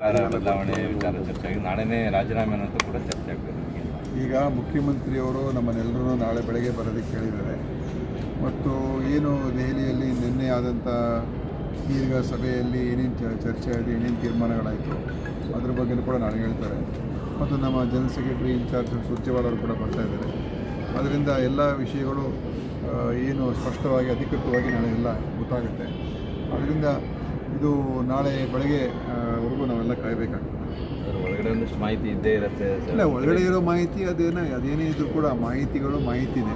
ಬದಲಾವಣೆ ವಿಚಾರ ಚರ್ಚೆ ಆಗಿ ನಾಳೆನೇ ರಾಜೀನಾಮೆ ಅನ್ನೋದು ಕೂಡ ಚರ್ಚೆ ಆಗ್ತದೆ. ಈಗ ಮುಖ್ಯಮಂತ್ರಿಯವರು ನಮ್ಮನ್ನೆಲ್ಲರೂ ನಾಳೆ ಬೆಳಗ್ಗೆ ಬರೋದಕ್ಕೆ ಹೇಳಿದ್ದಾರೆ ಮತ್ತು ಏನು ದೆಹಲಿಯಲ್ಲಿ ನಿನ್ನೆ ಆದಂಥ ದೀರ್ಘ ಸಭೆಯಲ್ಲಿ ಏನೇನು ಚರ್ಚೆ ಆಗಿ ಏನೇನು ತೀರ್ಮಾನಗಳಾಯಿತು ಅದ್ರ ಬಗ್ಗೆ ಕೂಡ ನಾಳೆ ಹೇಳ್ತಾರೆ ಮತ್ತು ನಮ್ಮ ಜನರಲ್ ಸೆಕ್ರೆಟರಿ ಇನ್ಚಾರ್ಜ್ ಸುರ್ಜೇವಾಲ ಅವರು ಕೂಡ ಬರ್ತಾ ಇದ್ದಾರೆ. ಅದರಿಂದ ಎಲ್ಲ ವಿಷಯಗಳು ಏನು ಸ್ಪಷ್ಟವಾಗಿ ಅಧಿಕೃತವಾಗಿ ನಾಳೆ ಎಲ್ಲ ಗೊತ್ತಾಗುತ್ತೆ. ಅದರಿಂದ ಇದು ನಾಳೆ ಬೆಳಗ್ಗೆವರೆಗೂ ನಾವೆಲ್ಲ ಕಾಯಬೇಕಾಗ್ತದೆ. ಒಳಗಡೆ ಒಂದಷ್ಟು ಮಾಹಿತಿ ಇದ್ದೇ ಇರುತ್ತೆ. ಇಲ್ಲ, ಒಳಗಡೆ ಇರೋ ಮಾಹಿತಿ ಅದೇನೇ ಇದ್ರೂ ಕೂಡ ಮಾಹಿತಿನೇ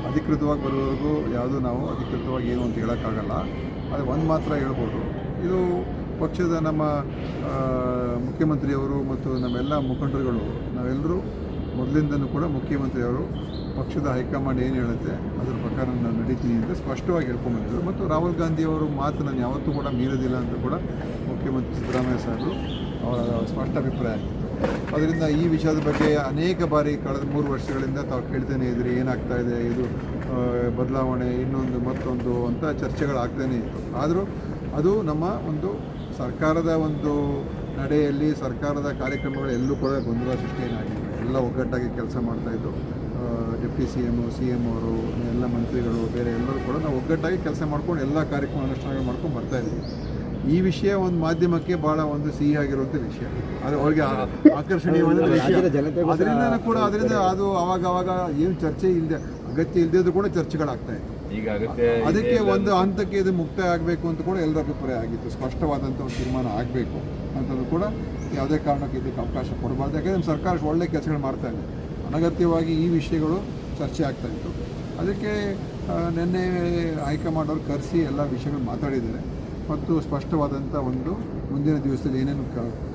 ಅಧಿಕೃತವಾಗಿ ಬರೋವರೆಗೂ ಯಾವುದೂ ನಾವು ಅಧಿಕೃತವಾಗಿ ಏನು ಅಂತ ಹೇಳೋಕ್ಕಾಗಲ್ಲ. ಅದು ಒಂದು ಮಾತ್ರ ಹೇಳ್ಬೋದು, ಇದು ಪಕ್ಷದ ನಮ್ಮ ಮುಖ್ಯಮಂತ್ರಿಯವರು ಮತ್ತು ನಮ್ಮೆಲ್ಲ ಮುಖಂಡರುಗಳು ನಾವೆಲ್ಲರೂ ಮೊದಲಿಂದನೂ ಕೂಡ ಮುಖ್ಯಮಂತ್ರಿಯವರು ಪಕ್ಷದ ಹೈಕಮಾಂಡ್ ಏನು ಹೇಳುತ್ತೆ ಅದರ ಪ್ರಕಾರ ನಾನು ನಡೀತೀನಿ ಅಂತ ಸ್ಪಷ್ಟವಾಗಿ ಹೇಳ್ಕೊಂಡ್ಬಂದಿದ್ದರು ಮತ್ತು ರಾಹುಲ್ ಗಾಂಧಿಯವರು ಮಾತು ನಾನು ಯಾವತ್ತೂ ಕೂಡ ಮೀರೋದಿಲ್ಲ ಅಂತ ಕೂಡ ಮುಖ್ಯಮಂತ್ರಿ ಸಿದ್ದರಾಮಯ್ಯ ಸಾಹೇಬರು ಅವರ ಸ್ಪಷ್ಟ ಅಭಿಪ್ರಾಯ ಆಗಿತ್ತು. ಅದರಿಂದ ಈ ವಿಷಯದ ಬಗ್ಗೆ ಅನೇಕ ಬಾರಿ ಕಳೆದ 3 ವರ್ಷಗಳಿಂದ ತಾವು ಕೇಳ್ತಾನೆ ಇದ್ರಿ ಏನಾಗ್ತಾ ಇದೆ, ಇದು ಬದಲಾವಣೆ ಮತ್ತೊಂದು ಅಂತ ಚರ್ಚೆಗಳಾಗ್ತಾನೇ ಇತ್ತು. ಆದರೂ ಅದು ನಮ್ಮ ಒಂದು ಸರ್ಕಾರದ ಒಂದು ನಡೆಯಲ್ಲಿ ಸರ್ಕಾರದ ಕಾರ್ಯಕ್ರಮಗಳು ಎಲ್ಲೂ ಕೂಡ ಗೊಂದಲ ಸೃಷ್ಟಿ ಏನಾಗಿಲ್ಲ. ಎಲ್ಲ ಒಗ್ಗಟ್ಟಾಗಿ ಕೆಲಸ ಮಾಡ್ತಾಯಿದ್ದು ಡೆಪ್ಟಿ CM ಅವರು ಎಲ್ಲ ಮಂತ್ರಿಗಳು ಬೇರೆ ಎಲ್ಲರೂ ಕೂಡ ನಾವು ಒಗ್ಗಟ್ಟಾಗಿ ಕೆಲಸ ಮಾಡ್ಕೊಂಡು ಎಲ್ಲ ಕಾರ್ಯಕ್ರಮ ಅನುಷ್ಠಾನ ಮಾಡ್ಕೊಂಡು ಬರ್ತಾಯಿದ್ದೀವಿ. ಈ ವಿಷಯ ಒಂದು ಮಾಧ್ಯಮಕ್ಕೆ ಭಾಳ ಒಂದು ಸಿಹಿ ಆಗಿರುವಂಥ ವಿಷಯ, ಅದು ಅವ್ರಿಗೆ ಆಕರ್ಷಣೀಯವಾದ ವಿಷಯ. ಅದರಿಂದ ಅದು ಆವಾಗ ಏನು ಚರ್ಚೆ ಅಗತ್ಯ ಇಲ್ಲದಿದ್ರು ಕೂಡ ಚರ್ಚೆಗಳಾಗ್ತಾಯಿತ್ತು. ಈಗ ಅದಕ್ಕೆ ಒಂದು ಹಂತಕ್ಕೆ ಇದು ಮುಕ್ತಾಯ ಆಗಬೇಕು ಅಂತ ಕೂಡ ಎಲ್ಲರ ಅಭಿಪ್ರಾಯ ಆಗಿತ್ತು. ಸ್ಪಷ್ಟವಾದಂಥ ಒಂದು ತೀರ್ಮಾನ ಆಗಬೇಕು ಅಂತಂದು ಕೂಡ ಯಾವುದೇ ಕಾರಣಕ್ಕೆ ಇದಕ್ಕೆ ಅವಕಾಶ ಕೊಡಬಾರ್ದು. ಯಾಕಂದರೆ ನಮ್ಮ ಸರ್ಕಾರ ಒಳ್ಳೆ ಕೆಲಸಗಳು ಮಾಡ್ತಾ ಇದೆ. ಅನಗತ್ಯವಾಗಿ ಈ ವಿಷಯಗಳು ಚರ್ಚೆ ಆಗ್ತಾಯಿತ್ತು. ಅದಕ್ಕೆ ನಿನ್ನೆ ಹೈಕಮಾಂಡ್ ಅವರು ಕರೆಸಿ ಎಲ್ಲ ವಿಷಯಗಳು ಮಾತಾಡಿದ್ದಾರೆ ಮತ್ತು ಸ್ಪಷ್ಟವಾದಂಥ ಒಂದು ಮುಂದಿನ ದಿವಸದಲ್ಲಿ ಏನೇನು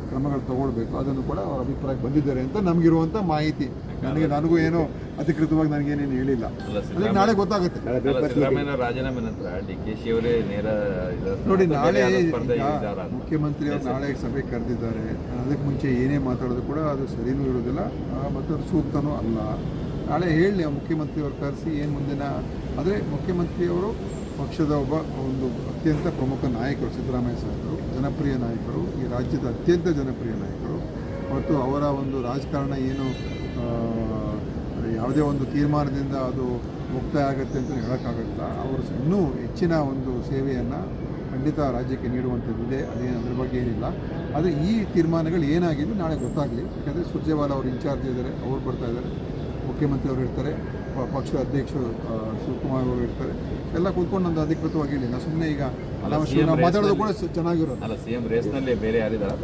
ಕ್ರಮಗಳು ತಗೊಳ್ಬೇಕು ಅದನ್ನು ಕೂಡ ಅವರ ಅಭಿಪ್ರಾಯಕ್ಕೆ ಬಂದಿದ್ದಾರೆ ಅಂತ ನಮಗಿರುವಂಥ ಮಾಹಿತಿ. ನನಗೂ ಏನೋ ಅಧಿಕೃತವಾಗಿ ನನಗೇನೇನು ಹೇಳಿಲ್ಲ, ಅದಕ್ಕೆ ನಾಳೆ ಗೊತ್ತಾಗುತ್ತೆ. ರಾಜೀನಾಮೆ ನಂತರ DKC ಅವರೇ ನೇರ ನೋಡಿ, ನಾಳೆ ಮುಖ್ಯಮಂತ್ರಿ ಅವರು ನಾಳೆ ಸಭೆ ಕರೆದಿದ್ದಾರೆ. ಅದಕ್ಕೆ ಮುಂಚೆ ಏನೇ ಮಾತಾಡೋದು ಕೂಡ ಅದು ಸರಿಯೂ ಇರೋದಿಲ್ಲ ಮತ್ತು ಅದು ಸೂಕ್ತನೂ ಅಲ್ಲ. ನಾಳೆ ಹೇಳಿ ಮುಖ್ಯಮಂತ್ರಿಯವರು ಕರೆಸಿ ಏನು ಮುಂದಿನ ಆದರೆ ಮುಖ್ಯಮಂತ್ರಿಯವರು ಪಕ್ಷದ ಒಂದು ಅತ್ಯಂತ ಪ್ರಮುಖ ನಾಯಕರು. ಸಿದ್ದರಾಮಯ್ಯ ಸಾಹೇಬರು ಜನಪ್ರಿಯ ನಾಯಕರು, ಈ ರಾಜ್ಯದ ಅತ್ಯಂತ ಜನಪ್ರಿಯ ನಾಯಕರು ಮತ್ತು ಅವರ ಒಂದು ರಾಜಕಾರಣ ಏನು ಯಾವುದೇ ಒಂದು ತೀರ್ಮಾನದಿಂದ ಅದು ಮುಕ್ತಾಯ ಆಗುತ್ತೆ ಅಂತ ಹೇಳೋಕ್ಕಾಗಲ್ಲ. ಅವರು ಇನ್ನೂ ಹೆಚ್ಚಿನ ಒಂದು ಸೇವೆಯನ್ನು ಖಂಡಿತ ರಾಜ್ಯಕ್ಕೆ ನೀಡುವಂಥದ್ದಿದೆ, ಅದೇನು ಅದ್ರ ಬಗ್ಗೆ ಏನಿಲ್ಲ. ಆದರೆ ಈ ತೀರ್ಮಾನಗಳು ಏನಾಗಿದೆ ನಾಳೆ ಗೊತ್ತಾಗಲಿ. ಯಾಕಂದರೆ ಸುರ್ಜೇವಾಲ ಅವರು ಇನ್ಚಾರ್ಜ್ ಇದ್ದಾರೆ, ಅವ್ರು ಬರ್ತಾ ಇದ್ದಾರೆ, ಮುಖ್ಯಮಂತ್ರಿ ಅವರು ಇರ್ತಾರೆ, ಪಕ್ಷದ ಅಧ್ಯಕ್ಷರು ಶಿವಕುಮಾರ್ ಅವರು ಇರ್ತಾರೆ. ಎಲ್ಲ ಕೂತ್ಕೊಂಡು ನಂದು ಅಧಿಕೃತವಾಗಿ ಹೇಳಿಲ್ಲ. ಸುಮ್ಮನೆ ಈಗ ಮಾತಾಡೋದು ಕೂಡ ಚೆನ್ನಾಗಿರೋದು. CM ರೇಸ್ನಲ್ಲಿ ಬೇರೆ ಯಾರಿದ್ದಾರೆ